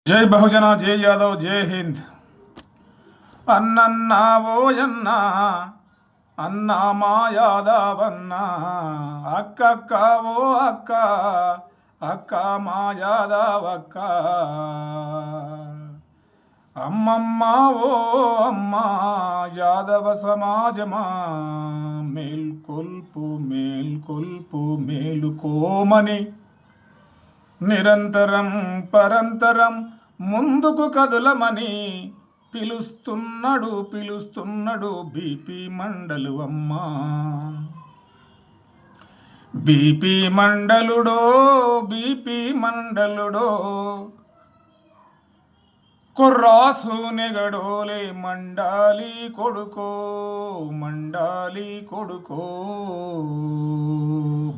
జై బహుజన, జై యాదవ్, జై హింద్. అన్నన్నా ఓయన్నా, అన్నా మా యాదవన్నా, అక్కక్క ఓ అక్క, అక్క మా యాదవక్క. అమ్మమ్మ ఓ అమ్మ, యాదవ సమాజమా, మేల్కొల్పు మేల్కొల్పు మేలుకోమని నిరంతరం పరంతరం ముందుకు కదులమని పిలుస్తున్నాడు బీపీ మండలు అమ్మ. బీపీ మండలుడో, బీపీ మండలుడో, కుర్రాసు నెగడోలే మండాలి కొడుకో, మండాలి కొడుకో.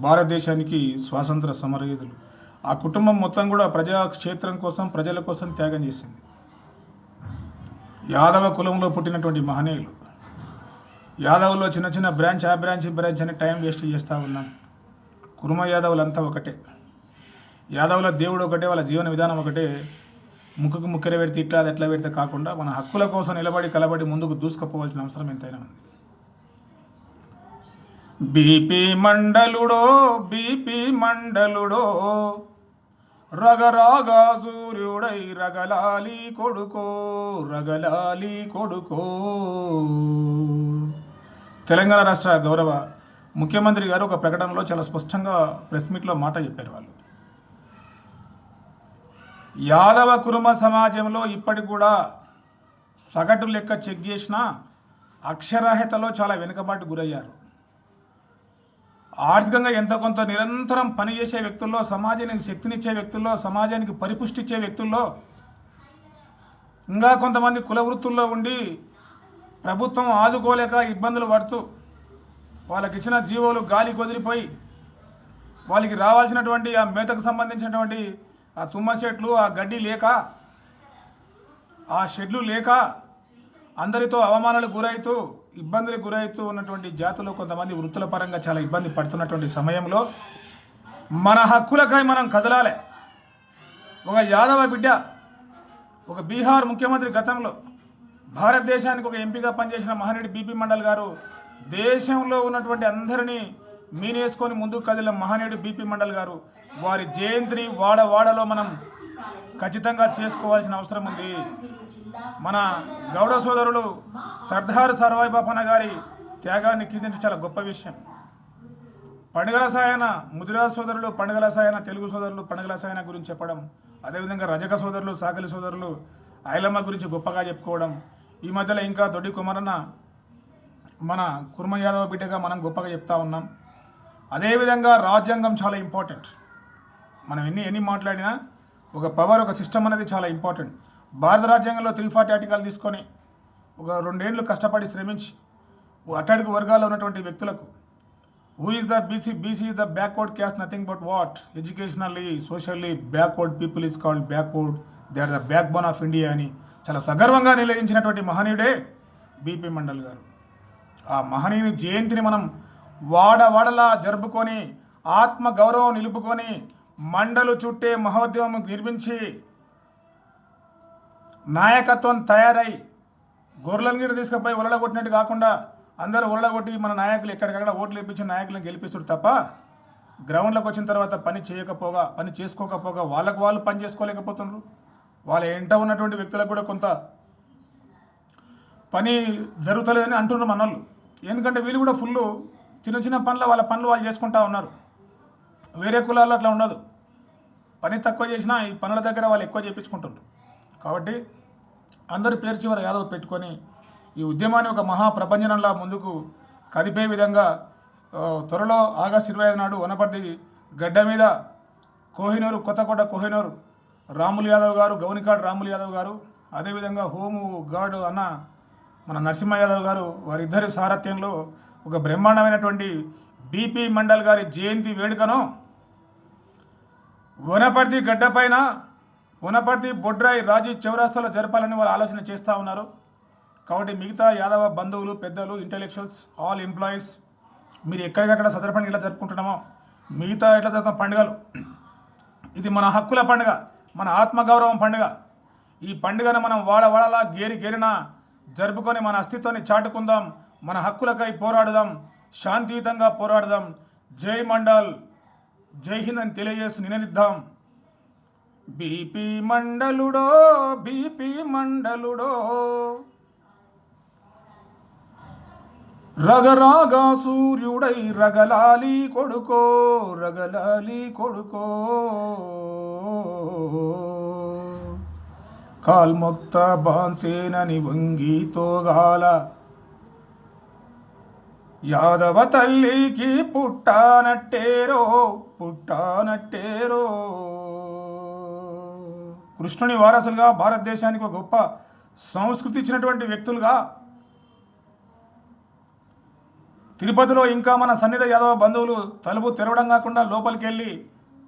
భారతదేశానికి స్వాతంత్ర సమరయోధులు. ఆ కుటుంబం మొత్తం కూడా ప్రజాక్షేత్రం కోసం, ప్రజల కోసం త్యాగం చేసింది. యాదవ కులంలో పుట్టినటువంటి మహనీయులు. యాదవులో చిన్న చిన్న బ్రాంచ్, ఆ బ్రాంచ్, ఈ బ్రాంచ్ అని టైం వేస్ట్ చేస్తూ ఉన్నాం. కుర్మ యాదవులంతా ఒకటే. యాదవుల దేవుడు ఒకటే, వాళ్ళ జీవన విధానం ఒకటే. ముక్కుకు ముక్కెర పెడితే ఇట్లా అది ఎట్లా పెడితే కాకుండా మన హక్కుల కోసం నిలబడి కలబడి ముందుకు దూసుకుపోవాల్సిన అవసరం ఎంతైనా ఉంది. బీపీ మండలుడో, బీపీ మండలుడో, రగరాగా సూర్యుడై రగలాలి కొడుకో, రగలాలి కొడుకో. తెలంగాణ రాష్ట్ర గౌరవ ముఖ్యమంత్రి గారు ఒక ప్రకటనలో చాలా స్పష్టంగా ప్రెస్ మీట్లో మాట చెప్పారు. వాళ్ళు యాదవ కురుమ సమాజంలో ఇప్పటికి కూడా సగటు లెక్క చెక్ చేసినా అక్షరాస్యతలో చాలా వెనుకబాటు గురయ్యారు. ఆర్థికంగా ఎంత కొంత నిరంతరం పనిచేసే వ్యక్తుల్లో, సమాజానికి శక్తినిచ్చే వ్యక్తుల్లో, సమాజానికి పరిపుష్టిచ్చే వ్యక్తుల్లో, ఇంకా కొంతమంది కుల వృత్తుల్లో ఉండి ప్రభుత్వం ఆదుకోలేక ఇబ్బందులు పడుతూ వాళ్ళకి ఇచ్చిన జీవోలు గాలి కొదిలిపోయి వాళ్ళకి రావాల్సినటువంటి ఆ మేతకు సంబంధించినటువంటి ఆ తుమ్మ చెట్లు, ఆ గడ్డి లేక, ఆ షెడ్లు లేక అందరితో అవమానాలకు గురవుతూ, ఇబ్బందులకు గురవుతూ ఉన్నటువంటి జాతులు కొంతమంది వృత్తుల పరంగా చాలా ఇబ్బంది పడుతున్నటువంటి సమయంలో మన హక్కులకై మనం కదలాలి. ఒక యాదవ బిడ్డ, ఒక బీహార్ ముఖ్యమంత్రి, గతంలో భారతదేశానికి ఒక ఎంపీగా పనిచేసిన మహనీయుడు బీపీ మండల్ గారు, దేశంలో ఉన్నటువంటి అందరినీ మీనేసుకొని ముందుకు కదిలిన మహనీయుడు బీపీ మండల్ గారు, వారి జయంతిని వాడవాడలో మనం ఖచ్చితంగా చేసుకోవాల్సిన అవసరం ఉంది. మన గౌడ సోదరులు సర్దార్ సర్వాయి బాపన్న గారి త్యాగాన్ని కీర్తించి చాలా గొప్ప విషయం. పండుగల సాయన ముదిరాజ్ సోదరులు, పండుగల సాయన తెలుగు సోదరులు పండుగల సాయన గురించి చెప్పడం, అదేవిధంగా రజక సోదరులు, సాకలి సోదరులు ఐలమ్మ గురించి గొప్పగా చెప్పుకోవడం, ఈ మధ్యలో ఇంకా దొడ్డి కుమారన్న మన కుర్మ యాదవ బిడ్డగా మనం గొప్పగా చెప్తా ఉన్నాం. అదేవిధంగా రాజ్యాంగం చాలా ఇంపార్టెంట్. మనం ఎన్ని మాట్లాడినా ఒక పవర్, ఒక సిస్టమ్ అనేది చాలా ఇంపార్టెంట్. భారత రాజ్యాంగంలో 340 ఆర్టికల్ తీసుకొని ఒక 2 ఏళ్ళు కష్టపడి శ్రమించి అట్టడుగు వర్గాల్లో ఉన్నటువంటి వ్యక్తులకు, who is the BC is the backward caste, nothing but what, educationally socially backward people is called backward, they are the backbone of India అని చాలా సగర్వంగా నిలయించినటువంటి మహనీయుడే బీపీ మండల్ గారు. ఆ మహనీయుని జయంతిని మనం వాడవాడలా జరుపుకొని, ఆత్మ గౌరవం నిలుపుకొని, మండలు చుట్టే మహోద్యమం నిర్మించి, నాయకత్వం తయారై గొర్రెలను గిడ తీసుకుపోయి ఒలడగొట్టినట్టు కాకుండా అందరూ ఒలడగొట్టి మన నాయకులు ఎక్కడికక్కడ ఓట్లు ఇప్పించి నాయకులను గెలిపిస్తారు తప్ప, గ్రౌండ్లోకి వచ్చిన తర్వాత పని చేసుకోకపోగా వాళ్ళకు వాళ్ళు పని చేసుకోలేకపోతున్నారు. వాళ్ళ ఎంట ఉన్నటువంటి వ్యక్తులకు కూడా కొంత పని జరుగుతలేదని అంటున్నారు మనోళ్ళు. ఎందుకంటే వీళ్ళు కూడా ఫుల్ చిన్న చిన్న పనులు, వాళ్ళ పనులు వాళ్ళు చేసుకుంటూ ఉన్నారు. వేరే కులాల్లో అట్లా ఉండదు. పని తక్కువ చేసినా ఈ పనుల దగ్గర వాళ్ళు ఎక్కువ చేయించుకుంటున్నారు. కాబట్టి అందరూ పేరు చివర యాదవ్ పెట్టుకొని ఈ ఉద్యమాన్ని ఒక మహాప్రపంచంలా ముందుకు కదిపే విధంగా త్వరలో ఆగస్టు 25 నాడు వనపర్తి గడ్డ మీద కోహినూరు, కొత్తకోట కోహినూరు రాములు యాదవ్ గారు, గౌనికాడు రాములు యాదవ్ గారు, అదేవిధంగా హోము గార్డు అన్న మన నరసింహ యాదవ్ గారు, వారిద్దరి సారథ్యంలో ఒక బ్రహ్మాండమైనటువంటి బీపీ మండల్ గారి జయంతి వేడుకను వనపర్తి గడ్డపైన, వనపర్తి బొడ్రాయి రాజీ చౌరాస్తాలో జరపాలని వాళ్ళు ఆలోచన చేస్తూ ఉన్నారు. కాబట్టి మిగతా యాదవ బంధువులు, పెద్దలు, ఇంటెలెక్చువల్స్, ఆల్ ఎంప్లాయీస్, మీరు ఎక్కడికక్కడ సదర పండుగ ఎలా జరుపుకుంటున్నామో మిగతా ఎట్లా జరుగుతున్న పండుగలు, ఇది మన హక్కుల పండుగ, మన ఆత్మగౌరవం పండుగ. ఈ పండుగను మనం వాడవాడలా గేరిన జరుపుకొని మన అస్తిత్వాన్ని చాటుకుందాం, మన హక్కులకై పోరాడుదాం, శాంతియుతంగా పోరాడదాం. జై మండల్, జై హింద్ అని తెలియజేస్తూ నినదిద్దాం. బీపీ మండలుడో, బీపీ మండలుడో, రగరాగా సూర్యుడై రగలాలి కొడుకో, రగలాలి కొడుకో, కాల్మొక్త బాన్సేనని వంగితోగాల, యాదవ తల్లికి పుట్టానట్టేరో, పుట్టానట్టేరో. కృష్ణుని వారసులుగా భారతదేశానికి ఒక గొప్ప సంస్కృతి ఇచ్చినటువంటి వ్యక్తులుగా తిరుపతిలో ఇంకా మన సన్నిధ యాదవ బంధువులు తలుపు తెరవడం కాకుండా లోపలికి వెళ్ళి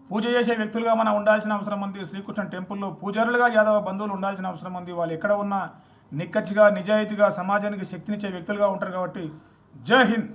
పూజ చేసే వ్యక్తులుగా మనం ఉండాల్సిన అవసరం ఉంది. శ్రీకృష్ణ టెంపుల్లో పూజారులుగా యాదవ బంధువులు ఉండాల్సిన అవసరం ఉంది. వాళ్ళు ఎక్కడ ఉన్నా నిక్కచ్చిగా నిజాయితీగా సమాజానికి శక్తినిచ్చే వ్యక్తులుగా ఉంటారు కాబట్టి జై హింద్.